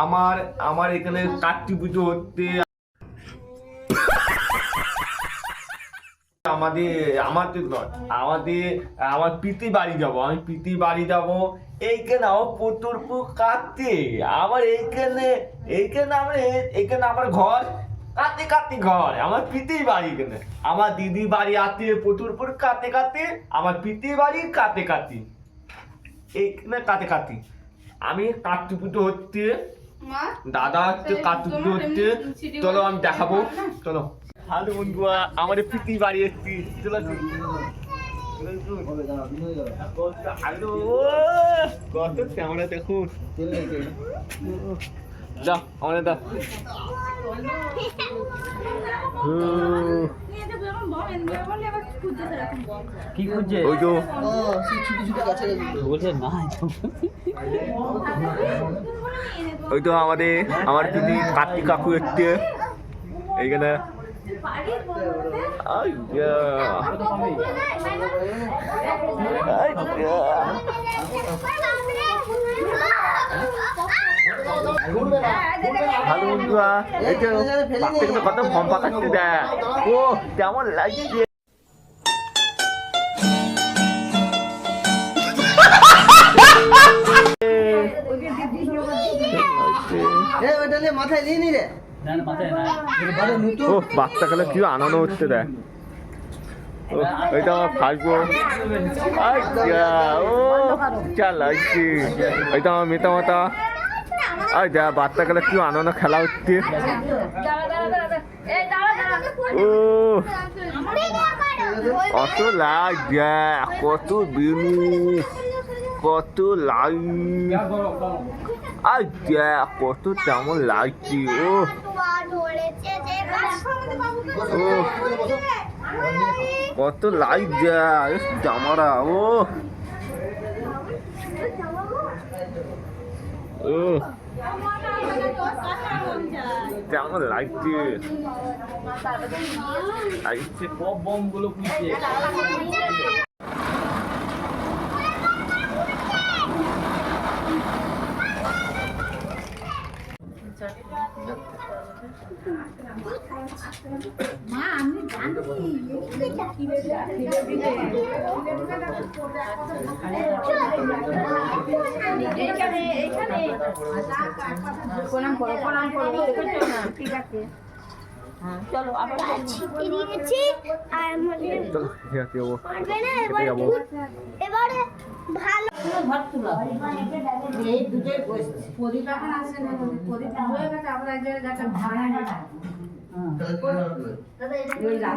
আমার আমার এখানে কার্তিক পুজো হচ্ছে। আমাদের আমাদের আমাদের আমার পিতি বাড়ি যাব, আমি পিতি বাড়ি যাব। এইখানে আমার পুতুরপুর কাটতে আমার এইখানে এইখানে আমার এইখানে আমার ঘর কাতে কাতে ঘর, আমার পিতি বাড়ি এখানে। আমার দিদি বাড়ি আছে পুতুরপুর কাতে কাতে, আমার পিতি বাড়ি কাতে কাতে, এইখানে কাতে কাতে। আমি কার্তিক পুজো হচ্ছে, দাদা হচ্ছে কার্তিক পুজো হচ্ছে। চলো আমি দেখাবো, চলো। হ্যালো বন্ধুরা, আমাদের পিতি বাড়ি এসছি, চলো। কত ক্যামেরা দেখুন, যাও আমাদের দা। কি খুঁজছে? ওই তো বলছে না, ওই তো আমাদের আমার দিদি কার্তিক কাকু এসছে এইখানে। ভালো বন্ধুরা, এই যে কত ফম্পা কাটতে দেয়, ও কেমন লাগছে। মাথায় নিয়ে নি রে, ও বাচ্চাকালে কি আনন্দ হচ্ছে দেখ। ওইটা আমার ফাঁসবো, ও যা লাগছে। ওইটা আমার মেতা মাতা, আর যা বাচ্চাকালে কি আনন্দ খেলা হচ্ছে। ও কত লাগছে, কত বিনু, কত লাইট, আর দেখ কত কেমন লাগছে। ও কত লাইট দেয় জামারা, ও কেমন লাগছে, লাগছে পপ বম গুলো খুঁজছে। মা আমি জানি এইখানে এইখানে প্রণাম করো, প্রণাম করো, ঠিক আছে। চলো আবার ছিটি দিয়েছি আর আমাদের চলো ঠিক আছে যাবো, পারবে না এবার যাবো। এবারে ভালো ভাত তুলা এই দুটোই বসছে। প্রদীপ এখন আসে না, প্রদীপ হয়ে গেছে, আমরা এক জায়গায় ভাড়া না। দাদা এটা